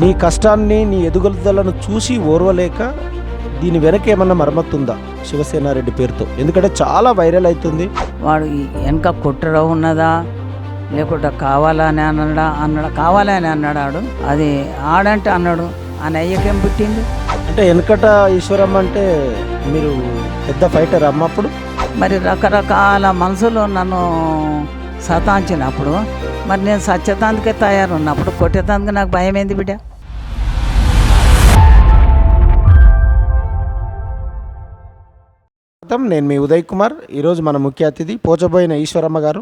నీ కష్టాన్ని నీ ఎదుగుదలను చూసి ఓర్వలేక దీని వెనక ఏమన్నా మరమ్మతుందా శివసేనారెడ్డి పేరుతో? ఎందుకంటే చాలా వైరల్ అవుతుంది. వాడు వెనక కుట్ర ఉన్నదా లేకుంటే కావాలని కావాలని అన్నాడు. అది ఆడంటే అన్నాడు. ఆయన అయ్యకేం పుట్టింది అంటే వెనకట ఈశ్వరమ్మ అంటే మీరు పెద్ద ఫైటర్ అమ్మ. అప్పుడు మరి రకరకాల మనుషులు నన్ను సతాంచినప్పుడు మరి నేను సత్యతాందుకే తయారున్నప్పుడు కొట్టేతాందుకు నాకు భయం ఏంది బిడ్డ? నేను మీ ఉదయ్ కుమార్. ఈరోజు మన ముఖ్య అతిథి పోచబోయిన ఈశ్వరమ్మ గారు.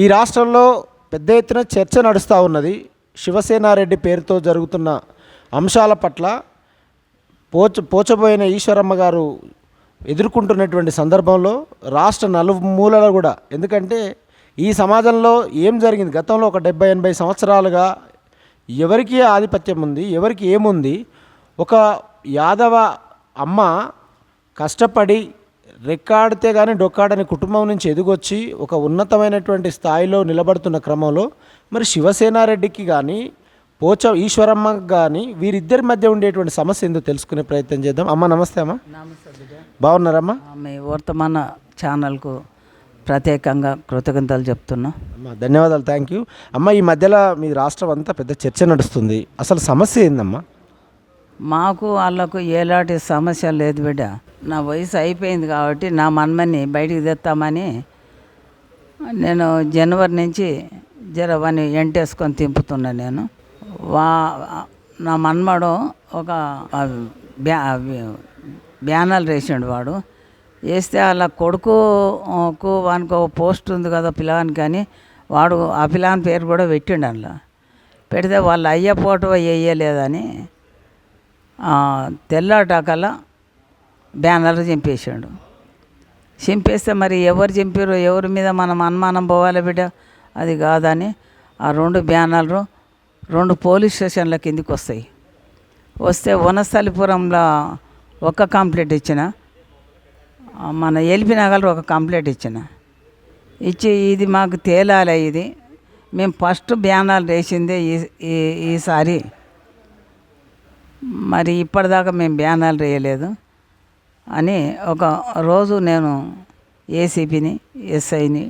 ఈ రాష్ట్రంలో పెద్ద ఎత్తున చర్చ నడుస్తూ ఉన్నది. శివసేనారెడ్డి పేరుతో జరుగుతున్న అంశాల పట్ల పోచబోయిన ఈశ్వరమ్మ గారు ఎదుర్కొంటున్నటువంటి సందర్భంలో రాష్ట్ర నలుమూలలు కూడా, ఎందుకంటే ఈ సమాజంలో ఏం జరిగింది గతంలో ఒక 70-80 సంవత్సరాలుగా ఎవరికి ఆధిపత్యం ఉంది, ఎవరికి ఏముంది, ఒక యాదవ అమ్మ కష్టపడి రెక్కాడితే కానీ డొక్కాడని కుటుంబం నుంచి ఎదిగొచ్చి ఒక ఉన్నతమైనటువంటి స్థాయిలో నిలబడుతున్న క్రమంలో మరి శివసేనారెడ్డికి కానీ ఈశ్వరమ్మకి కానీ వీరిద్దరి మధ్య ఉండేటువంటి సమస్య ఏందో తెలుసుకునే ప్రయత్నం చేద్దాం. అమ్మ నమస్తే. అమ్మ బాగున్నారమ్మా? మీ వర్తమాన ఛానల్కు ప్రత్యేకంగా కృతజ్ఞతలు చెప్తున్నా. అమ్మ ధన్యవాదాలు, థ్యాంక్ యూ. అమ్మ ఈ మధ్యలో మీ రాష్ట్రం అంతా పెద్ద చర్చ నడుస్తుంది. అసలు సమస్య ఏందమ్మా? మాకు వాళ్ళకు ఎలాంటి సమస్య లేదు బిడ్డ. నా వయసు అయిపోయింది కాబట్టి నా మన్మని బయటికి తెస్తామని నేను జనవరి నుంచి వాడిని ఎంటేసుకొని తింపుతున్నా. నేను నా మన్మడు ఒక బ్యానర్లు వేసిండు. వాడు వేస్తే వాళ్ళ కొడుకుకు వానికి ఒక పోస్ట్ ఉంది కదా పిల్లగానికి, కానీ వాడు ఆ పిల్లగాని పేరు కూడా పెట్టిండు. అందులో పెడితే వాళ్ళు అయ్యే ఫోటో వేయలేదని తెల్లటాకల బ్యానర్లు చింపేసాడు. చింపేస్తే మరి ఎవరు చింపారో ఎవరి మీద మనం అనుమానం పోవాలి బిడ్డ? అది కాదని ఆ 2 బ్యానర్లు 2 పోలీస్ స్టేషన్ల కిందికి వస్తాయి. వస్తే వనస్థలిపురంలో ఒక కంప్లైంట్ ఇచ్చిన, మన ఎల్బీ నగర్లో ఒక కంప్లైంట్ ఇచ్చి ఇది మాకు తేలాలి, ఇది మేము ఫస్ట్ బ్యానర్లు వేసిందే ఈసారి, మరి ఇప్పటిదాకా మేము బ్యానర్లు వేయలేదు అని ఒక రోజు నేను ఏసీపీని, ఎస్ఐని,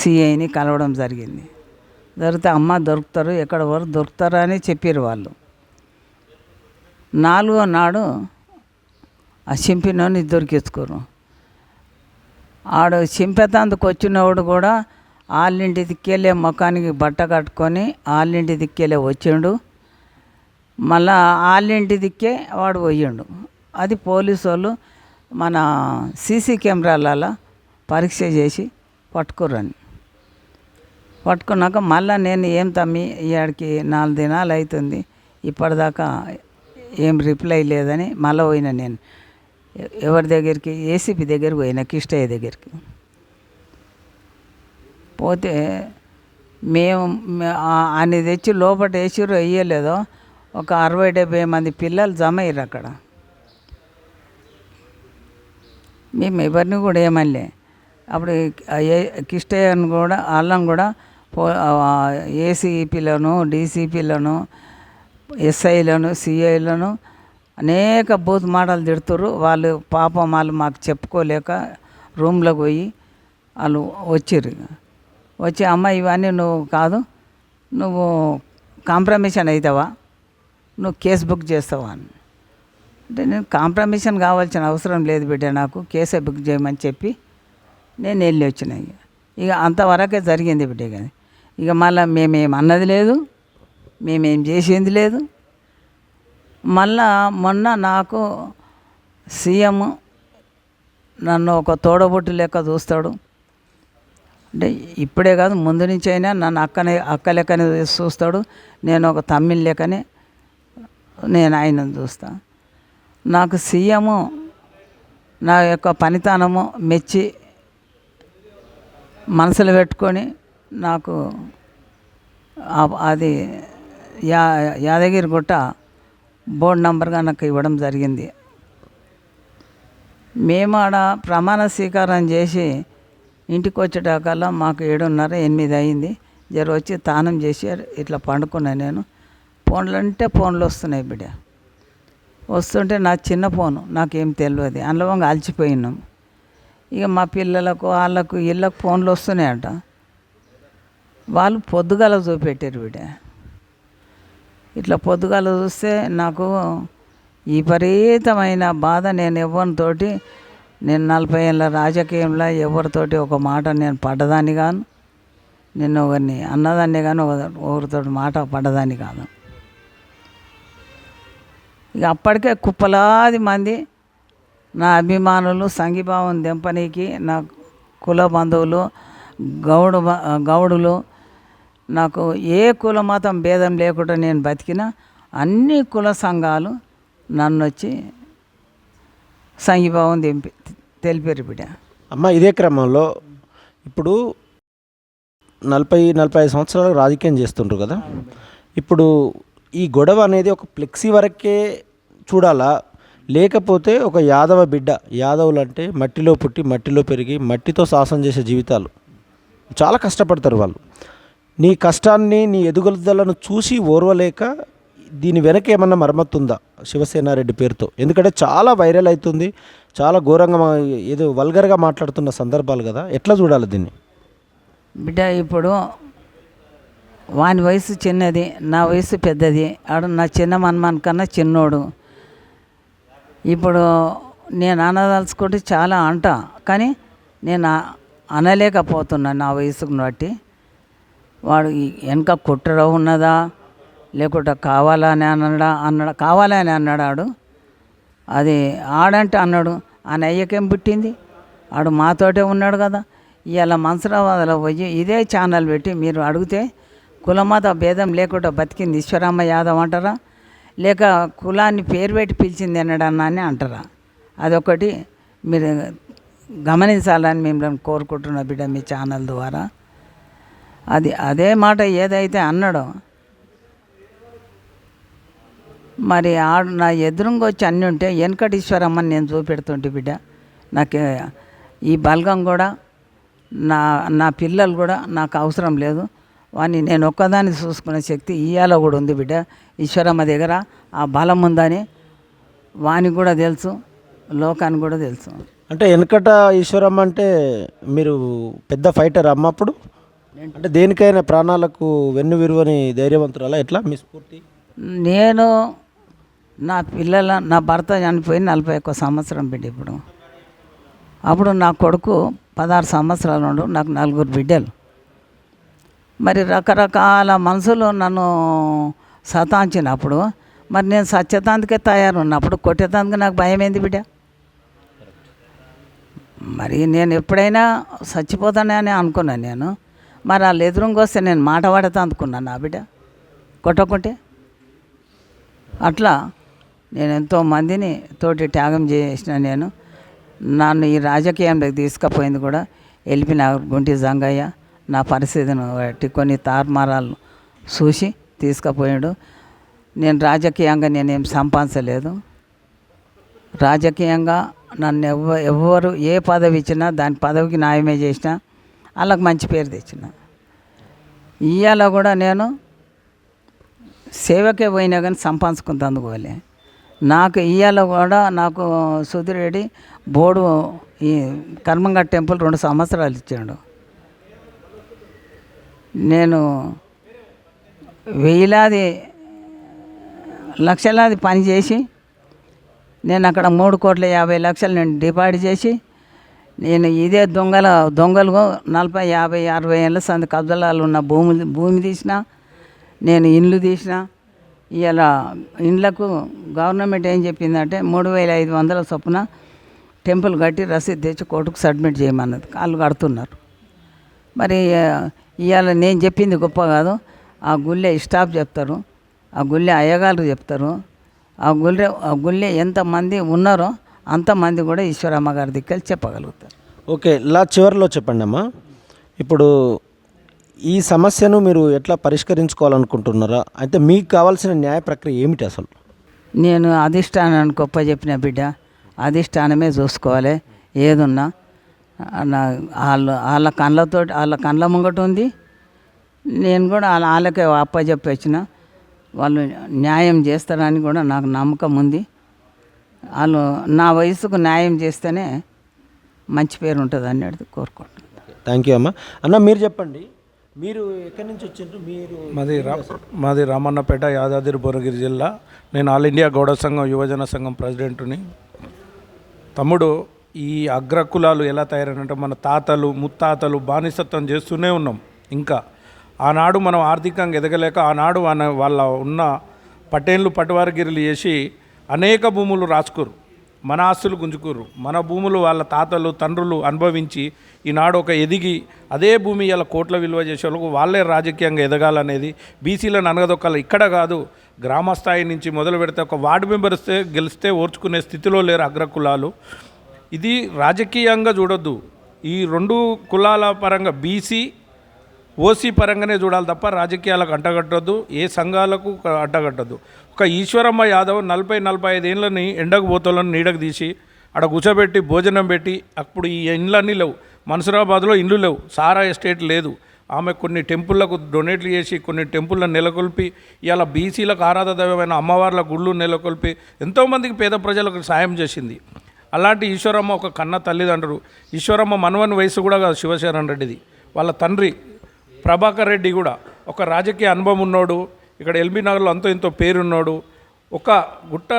సిఐని కలవడం జరిగింది. దొరికితే అమ్మ దొరుకుతారు, ఎక్కడ వరకు దొరుకుతారు అని చెప్పారు వాళ్ళు. 4వ నాడు ఆ చింపినోని దొరికించుకోరు. ఆడు చింపేతందుకు వచ్చినవాడు కూడా వాళ్ళింటి దిక్కెళ్ళే ముఖానికి బట్ట కట్టుకొని వాళ్ళింటి దిక్కెళ్ళే వచ్చిండు. మళ్ళా వాళ్ళింటి దిక్కే వాడు పోయిండు. అది పోలీసు వాళ్ళు మన సీసీ కెమెరాలలో పరీక్ష చేసి పట్టుకుర్రని. పట్టుకున్నాక మళ్ళీ నేను ఏం తమ్మి ఇవాడికి 4 దినాలు అవుతుంది ఇప్పటిదాకా ఏం రిప్లై లేదని మళ్ళీ పోయినా. నేను ఎవరి దగ్గరికి? ఏసీపీ దగ్గరికి పోయినా, కిష్టయ్య దగ్గరికి. పోతే మేము అన్ని తెచ్చి లోపల వేసిరో వేయలేదో ఒక 60-70 మంది పిల్లలు జమ అయ్యారు అక్కడ. మేము ఎవరిని కూడా ఏమనలే. అప్పుడు కిష్టయ్యను కూడా వాళ్ళని కూడా ఏసీపీలను, డీసీపీలను, ఎస్ఐలను, సిఐలను అనేక బూత్ మాటలు తిడుతురు. వాళ్ళు పాపం వాళ్ళు మాకు చెప్పుకోలేక రూమ్లోకి పోయి వాళ్ళు వచ్చిర్రు. వచ్చి అమ్మ ఇవన్నీ నువ్వు కాదు, నువ్వు కాంప్రమైషన్ అవుతావా, నువ్వు కేసు బుక్ చేస్తావా అని. అంటే నేను కాంప్రమైషన్ కావాల్సిన అవసరం లేదు బిడ్డ, నాకు కేసే బుక్ చేయమని చెప్పి నేను వెళ్ళి వచ్చిన. ఇక అంతవరకే జరిగింది బిడ్డ. కానీ ఇక మళ్ళీ మేమేం అన్నది లేదు, మేమేం చేసింది లేదు. మళ్ళా మొన్న నాకు సీఎం నన్ను ఒక తోడబుట్టు లెక్క చూస్తాడు. అంటే ఇప్పుడే కాదు, ముందు నుంచి అయినా నన్ను అక్క లెక్కనే చూస్తాడు. నేను ఒక తమ్మిళ లెక్కనే నేను ఆయనను చూస్తా. నాకు సీఎము నా యొక్క పనితనము మెచ్చి మనసులో పెట్టుకొని నాకు అది యాదగిరిగుట్ట బోర్డు నంబర్గా నాకు ఇవ్వడం జరిగింది. మేము ఆడ ప్రమాణ స్వీకారం చేసి ఇంటికి వచ్చేటాకల్లా మాకు 7:30, 8 అయింది. వచ్చి తానం చేసి ఇట్లా పండుకున్నాను. నేను ఫోన్లు అంటే ఫోన్లు వస్తున్నాయి బిడ్డ. వస్తుంటే నా చిన్న ఫోను, నాకేం తెలియదు. అందులో అలసిపోయినాం. ఇక మా పిల్లలకు వాళ్ళకు వీళ్ళకు ఫోన్లు వస్తున్నాయంట. వాళ్ళు పొద్దుగాల చూపెట్టారు బిడ్డ. ఇట్లా పొద్దుగాల చూస్తే నాకు విపరీతమైన బాధ. నేను ఎవరితోటి, నేను 40 ఏళ్ళ రాజకీయంలో ఎవరితోటి ఒక మాట నేను పడ్డదాన్ని కాను, నేను ఒకరిని అన్నదాన్ని కానీ ఒకరితో మాట పడ్డదాన్ని కాదు. ఇక అప్పటికే కుప్పలాది మంది నా అభిమానులు, సంఘీభావం దెంపనీకి నా కుల బంధువులు, గౌడులు, నాకు ఏ కుల మతం భేదం లేకుండా నేను బతికిన అన్ని కుల సంఘాలు నన్ను వచ్చి సంఘీభావం తెలిపారు బిడ్డ. అమ్మ, ఇదే క్రమంలో ఇప్పుడు 40-45 సంవత్సరాలు రాజకీయం చేస్తుండ్రు కదా, ఇప్పుడు ఈ గొడవ అనేది ఒక ఫ్లెక్సీ వరకే చూడాలా, లేకపోతే ఒక యాదవ బిడ్డ, యాదవులు అంటే మట్టిలో పుట్టి మట్టిలో పెరిగి మట్టితో శాసనం చేసే జీవితాలు, చాలా కష్టపడతారు వాళ్ళు. నీ కష్టాన్ని, నీ ఎదుగుదలను చూసి ఓర్వలేక దీని వెనక ఏమన్నా మరమ్మతుందా శివసేనారెడ్డి పేరుతో? ఎందుకంటే చాలా వైరల్ అవుతుంది, చాలా ఘోరంగా ఏదో వల్గర్గా మాట్లాడుతున్న సందర్భాలు కదా, ఎట్లా చూడాలి దీన్ని? బిడ్డ, ఇప్పుడు వాని వయసు చిన్నది, నా వయసు పెద్దది. ఆడు నా చిన్న మన్మన్ కన్నా చిన్నోడు. ఇప్పుడు నేను అనదలుచుకుంటే చాలా అంటా, కానీ నేను అనలేకపోతున్నాను నా వయసుకు బట్టి. వాడు వెనక కుట్ర ఉన్నదా, లేకుంటే కావాలని కావాలని అన్నాడు. అది ఆడంటే అన్నాడు, ఆయన అయ్యకేం పుట్టింది, ఆడు మాతోటే ఉన్నాడు కదా. ఇవాళ మనసరాబాద్లో పోయి ఇదే ఛానల్ పెట్టి మీరు అడిగితే కులమత భేదం లేకుండా బతికింది ఈశ్వరమ్మ యాదవ్ అంటారా, లేక కులాన్ని పేరు పెట్టి పిలిచింది అన్నాడన్నా అని అంటారా? అదొకటి మీరు గమనించాలని మిమ్మల్ని కోరుకుంటున్నా బిడ్డ, మీ ఛానల్ ద్వారా. అదే మాట ఏదైతే అన్నాడో, మరి ఆడు నా ఎదురుగా వచ్చి అన్నీ ఉంటే వెనకటేశ్వరమ్మని నేను చూపెడుతుంటే బిడ్డ. నాకు ఈ బలగం కూడా, నా పిల్లలు కూడా నాకు అవసరం లేదు. వాడిని నేను ఒక్కదాన్ని చూసుకునే శక్తి ఇయ్యాల కూడా ఉంది బిడ్డ. ఈశ్వరమ్మ దగ్గర ఆ బలం ఉందని వానికి కూడా తెలుసు, లోకానికి కూడా తెలుసు. అంటే వెనకట ఈశ్వరమ్మ అంటే మీరు పెద్ద ఫైటర్ అమ్మ అప్పుడు, అంటే దేనికైనా ప్రాణాలకు వెన్ను విరువని ధైర్యవంతురాలా, ఎట్లా మీ స్ఫూర్తి? నేను నా భర్త చనిపోయి 41 సంవత్సరం బిడ్డ. అప్పుడు నా కొడుకు 16 సంవత్సరాలు ఉండు, నాకు 4 బిడ్డలు. మరి రకరకాల మనుషులు నన్ను సతాంచినప్పుడు, మరి నేను సత్యతాంతికే తయారున్నప్పుడు కొట్టేతాందుకు నాకు భయం ఏంది బిడ్డ? మరి నేను ఎప్పుడైనా చచ్చిపోతానని అనుకున్నాను నేను. మరి వాళ్ళు ఎదురుగా వస్తే నేను మాట పడతా అనుకున్నాను నా బిడ్డ కొట్టకుంటే. అట్లా నేను ఎంతో మందిని తోటి త్యాగం చేసిన. నేను నన్ను ఈ రాజకీయంలోకి తీసుకుపోయింది కూడా వెళ్ళిపోయిన గుంటి జంగయ్య నా పరిస్థితిని బట్టి కొన్ని తారుమారాలు చూసి తీసుకుపోయాడు. నేను రాజకీయంగా నేనేం సంపాదించలేదు. రాజకీయంగా నన్ను ఎవరు ఏ పదవి ఇచ్చినా దాని పదవికి న్యాయమే చేసిన, వాళ్ళకి మంచి పేరు తెచ్చిన. ఇవాళ కూడా నేను సేవకే పోయినా కానీ సంపాదించుకుంటందుకు పోలే. నాకు ఇవాళ కూడా నాకు సుధిరెడ్డి బోర్డు ఈ కర్మంగట్ టెంపుల్ 2 సంవత్సరాలు ఇచ్చాడు. నేను లక్షలాది పని చేసి నేను అక్కడ 3,50,00,000 నేను డిపాజిట్ చేసి, నేను ఇదే దొంగలు 40, 50, 60 ఏళ్ళ సంది కబ్జాలు ఉన్న భూమి తీసిన, నేను ఇండ్లు తీసిన. ఇవాళ ఇండ్లకు గవర్నమెంట్ ఏం చెప్పిందంటే 3,500 చొప్పున టెంపుల్ కట్టి రసీదు తెచ్చి కోర్టుకు సబ్మిట్ చేయమన్నది. వాళ్ళు కడుతున్నారు. మరి ఇవాళ నేను చెప్పింది గొప్ప కాదు, ఆ గుళ్ళే స్టాఫ్ చెప్తారు, ఆ గుళ్ళే అయ్యగారు చెప్తారు. ఆ గుళ్ళే ఎంతమంది ఉన్నారో అంతమంది కూడా ఈశ్వరమ్మ గారి దిక్కలు చెప్పగలుగుతారు. ఓకే, చివరిలో చెప్పండి అమ్మా, ఇప్పుడు ఈ సమస్యను మీరు ఎట్లా పరిష్కరించుకోవాలనుకుంటున్నారా? అయితే మీకు కావాల్సిన న్యాయ ప్రక్రియ ఏమిటి అసలు? నేను అధిష్టానాన్ని గొప్ప చెప్పిన బిడ్డ, అధిష్టానమే చూసుకోవాలి ఏదున్నా. వాళ్ళ కళ్ళ ముంగట ఉంది, నేను కూడా వాళ్ళకే అప్పచెప్పి వచ్చిన. వాళ్ళు న్యాయం చేస్తారని కూడా నాకు నమ్మకం ఉంది. వాళ్ళు నా వయసుకు న్యాయం చేస్తేనే మంచి పేరు ఉంటుంది అనేది కోరుకుంటున్నాను. థ్యాంక్ యూ అమ్మ. అన్న మీరు చెప్పండి, మీరు ఎక్కడి నుంచి వచ్చిండ్రు? మీరు మాది రామన్నపేట, యాదాద్రి భువనగిరి జిల్లా. నేను ఆల్ ఇండియా గౌడ సంఘం యువజన సంఘం ప్రెసిడెంట్ని. తమ్ముడు, ఈ అగ్రకులాలు ఎలా తయారైనంటే మన తాతలు ముత్తాతలు బానిసత్వం చేస్తూనే ఉన్నాం. ఇంకా ఆనాడు మనం ఆర్థికంగా ఎదగలేక ఆనాడు వాళ్ళ ఉన్న పటేళ్ళు పటవారగిరిలు చేసి అనేక భూములు రాసుకురు, మన ఆస్తులు గుంజుకురు. మన భూములు వాళ్ళ తాతలు తండ్రులు అనుభవించి ఈనాడు ఒక ఎదిగి అదే భూమి ఇలా కోట్ల విలువ చేసే వాళ్ళకు వాళ్ళే రాజకీయంగా ఎదగాలనేది బీసీలను అనగదొక్కాలి. ఇక్కడ కాదు, గ్రామ స్థాయి నుంచి మొదలు పెడితే ఒక వార్డు మెంబర్ గెలిస్తే ఓర్చుకునే స్థితిలో లేరు అగ్రకులాలు. ఇది రాజకీయంగా చూడొద్దు. ఈ రెండు కులాల పరంగా బీసీ ఓసీ పరంగానే చూడాలి తప్ప రాజకీయాలకు అంటగట్టద్దు, ఏ సంఘాలకు అంటగట్టద్దు. ఒక ఈశ్వరమ్మ యాదవ్ 40-45 ఏళ్ళని ఎండకు పోతలను నీడకు తీసి అక్కడ కూర్చోబెట్టి భోజనం పెట్టి, అప్పుడు ఈ ఇండ్లన్నీ లేవు, మన్సూరాబాద్లో ఇండ్లు లేవు, సారా ఎస్టేట్ లేదు. ఆమె కొన్ని టెంపుళ్లకు డొనేట్లు చేసి కొన్ని టెంపుల్లను నెలకొల్పి ఇలా బీసీలకు ఆరాధ దైవమైన అమ్మవార్ల గుళ్ళు నెలకొల్పి ఎంతోమందికి పేద ప్రజలకు సాయం చేసింది. అలాంటి ఈశ్వరమ్మ ఒక కన్న తల్లిదండ్రులు. ఈశ్వరమ్మ మనవని వయసు కూడా కాదు శివశరణ్ రెడ్డిది. వాళ్ళ తండ్రి ప్రభాకర్ రెడ్డి కూడా ఒక రాజకీయ అనుభవం ఉన్నోడు, ఇక్కడ ఎల్బీ నగర్లో అంతో ఇంతో పేరున్నోడు. ఒక గుట్ట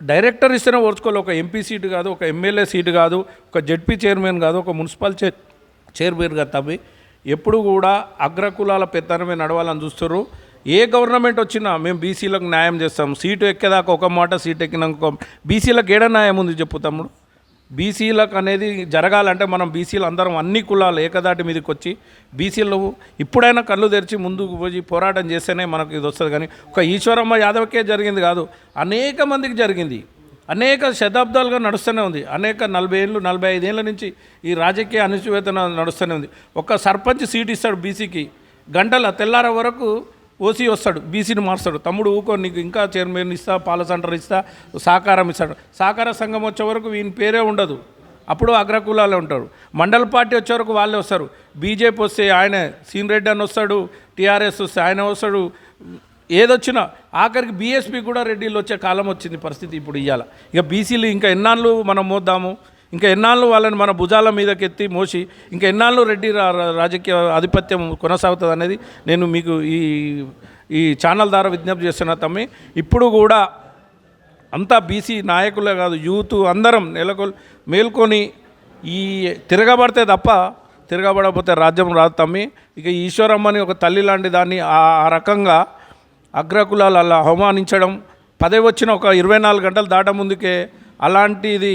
డైరెక్టర్ ఇస్తేనే ఓర్చుకోవాలి, ఒక ఎంపీ సీటు కాదు, ఒక ఎమ్మెల్యే సీటు కాదు, ఒక జెడ్పీ చైర్మన్ కాదు, ఒక మున్సిపల్ చైర్మన్ కాదు. తప్పి ఎప్పుడు కూడా అగ్రకులాల పెత్తనమే నడవాలని చూస్తారు. ఏ గవర్నమెంట్ వచ్చినా మేము బీసీలకు న్యాయం చేస్తాం. సీటు ఎక్కేదాకా ఒక మాట, సీటు ఎక్కినాక బీసీలకు ఏడ న్యాయం ఉంది చెప్పు తమ్ముడు? బీసీలకు అనేది జరగాలంటే మనం బీసీలు అందరం అన్ని కులాలు ఏకదాటి మీదకి వచ్చి బీసీలు ఇప్పుడైనా కళ్ళు తెరిచి ముందుకు పోయి పోరాటం చేస్తేనే మనకు ఇది వస్తుంది. కానీ ఒక ఈశ్వరమ్మ యాదవ్కే జరిగింది కాదు, అనేక మందికి జరిగింది. అనేక శతాబ్దాలుగా నడుస్తూనే ఉంది. అనేక 40 ఏళ్ళు 45 ఏళ్ళ నుంచి ఈ రాజకీయ అణచివేత నడుస్తూనే ఉంది. ఒక సర్పంచ్ సీట్ ఇస్తాడు బీసీకి, గంటల తెల్లార వరకు ఓసీ వస్తాడు, బీసీని మార్స్తాడు. తమ్ముడు ఊకో, నీకు ఇంకా చైర్మన్ ఇస్తా, పాల సెంటర్ ఇస్తా, సహకారం ఇస్తాడు. సహకార సంఘం వచ్చే వరకు వీని పేరే ఉండదు, అప్పుడు అగ్రకులాలే ఉంటారు. మండల పార్టీ వచ్చే వరకు వాళ్ళే వస్తారు. బీజేపీ వస్తే ఆయన సీన్ రెడ్డి అని వస్తాడు, టీఆర్ఎస్ వస్తే ఆయన వస్తాడు. ఏదొచ్చినా ఆఖరికి బీఎస్పీ కూడా రెడ్డిలు వచ్చే కాలం వచ్చింది పరిస్థితి ఇప్పుడు ఇవ్వాల. ఇక బీసీలు ఇంకా ఎన్నాళ్ళు మనం మోద్దాము, ఇంకా ఎన్నాళ్ళు వాళ్ళని మన భుజాల మీదకి ఎత్తి మోసి ఇంకా ఎన్నాళ్ళు రెడ్డి రాజకీయ ఆధిపత్యం కొనసాగుతుంది అనేది నేను మీకు ఈ ఛానల్ ద్వారా విజ్ఞప్తి చేస్తున్నా తమ్మి. ఇప్పుడు కూడా అంతా బీసీ నాయకులే కాదు, యూత్ అందరం మేల్కొని ఈ తిరగబడితే తప్ప తిరగబడకపోతే రాజ్యం రాదు తమ్మి. ఇక ఈశ్వరమ్మని ఒక తల్లి లాంటి దాన్ని ఆ రకంగా అగ్రకులాలు అలా అవమానించడం, పదవి వచ్చిన ఒక 24 గంటలు దాట ముందుకే అలాంటిది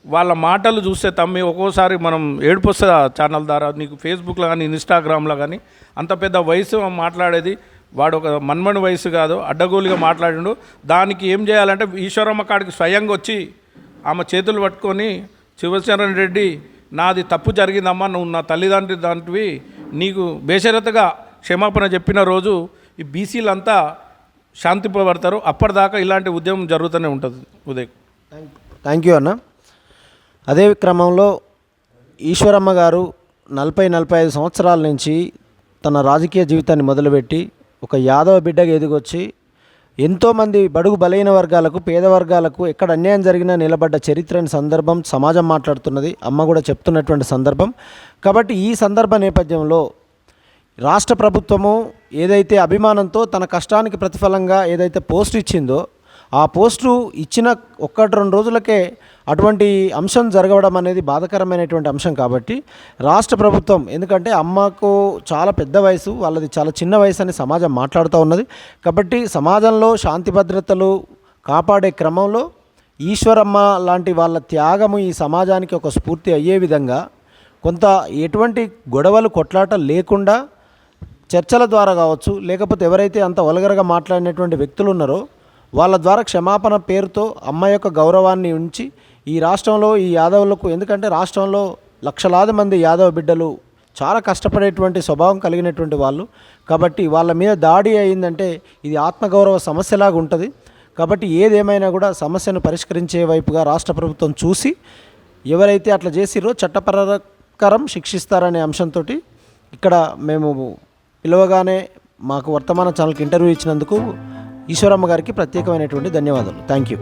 వాళ్ళ మాటలు చూస్తే తమ్మి ఒక్కోసారి మనం ఏడుపు వస్తుంది. ఆ ఛానల్ ద్వారా నీకు ఫేస్బుక్లో కానీ ఇన్స్టాగ్రామ్లో కానీ అంత పెద్ద వయసు మాట్లాడేది, వాడు ఒక మన్మని వయసు కాదు, అడ్డగోలుగా మాట్లాడిండు. దానికి ఏం చేయాలంటే ఈశ్వరమ్మ కాడికి స్వయంగా వచ్చి ఆమె చేతులు పట్టుకొని, శివశరణ్ రెడ్డి నాది తప్పు జరిగిందమ్మా, నువ్వు నా తల్లిదండ్రి దాంటివి, నీకు బేషరతగా క్షమాపణ చెప్పిన రోజు ఈ బీసీలంతా శాంతింపబడతారు. అప్పటిదాకా ఇలాంటి ఉద్యమం జరుగుతూనే ఉంటుంది. ఉదయ్ థ్యాంక్ యూ అన్న. అదే క్రమంలో ఈశ్వరమ్మ గారు 40-45 సంవత్సరాల నుంచి తన రాజకీయ జీవితాన్ని మొదలుపెట్టి ఒక యాదవ బిడ్డగా ఎదిగొచ్చి ఎంతోమంది బడుగు బలైన వర్గాలకు, పేద వర్గాలకు ఎక్కడ అన్యాయం జరిగినా నిలబడ్డ చరిత్రని సందర్భం సమాజం మాట్లాడుతున్నది, అమ్మ కూడా చెప్తున్నటువంటి సందర్భం. కాబట్టి ఈ సందర్భ నేపథ్యంలో రాష్ట్ర ప్రభుత్వము ఏదైతే అభిమానంతో తన కష్టానికి ప్రతిఫలంగా ఏదైతే పోస్ట్ ఇచ్చిందో ఆ పోస్టు ఇచ్చిన 1-2 రోజులకే అటువంటి అంశం జరగడం అనేది బాధాకరమైనటువంటి అంశం. కాబట్టి రాష్ట్ర ప్రభుత్వం, ఎందుకంటే అమ్మకు చాలా పెద్ద వయసు, వాళ్ళది చాలా చిన్న వయసు అని సమాజం మాట్లాడుతూ ఉన్నది. కాబట్టి సమాజంలో శాంతి భద్రతలు కాపాడే క్రమంలో ఈశ్వరమ్మ లాంటి వాళ్ళ త్యాగము ఈ సమాజానికి ఒక స్ఫూర్తి అయ్యే విధంగా కొంత ఎటువంటి గొడవలు కొట్లాట లేకుండా చర్చల ద్వారా కావచ్చు, లేకపోతే ఎవరైతే అంత వల్గరగా మాట్లాడినటువంటి వ్యక్తులు ఉన్నారో వాళ్ళ ద్వారా క్షమాపణ పేరుతో అమ్మ యొక్క గౌరవాన్ని ఉంచి ఈ రాష్ట్రంలో ఈ యాదవులకు, ఎందుకంటే రాష్ట్రంలో లక్షలాది మంది యాదవ బిడ్డలు చాలా కష్టపడేటువంటి స్వభావం కలిగినటువంటి వాళ్ళు. కాబట్టి వాళ్ళ మీద దాడి అయిందంటే ఇది ఆత్మగౌరవ సమస్యలాగా ఉంటుంది. కాబట్టి ఏదేమైనా కూడా సమస్యను పరిష్కరించే వైపుగా రాష్ట్ర ప్రభుత్వం చూసి ఎవరైతే అట్లా చేసిరో చట్టప్రకారం శిక్షిస్తారనే అంశంతో ఇక్కడ మేము పిలవగానే మాకు వర్తమాన ఛానల్కి ఇంటర్వ్యూ ఇచ్చినందుకు ఈశ్వరమ్మ గారికి ప్రత్యేకమైనటువంటి ధన్యవాదాలు. Thank you.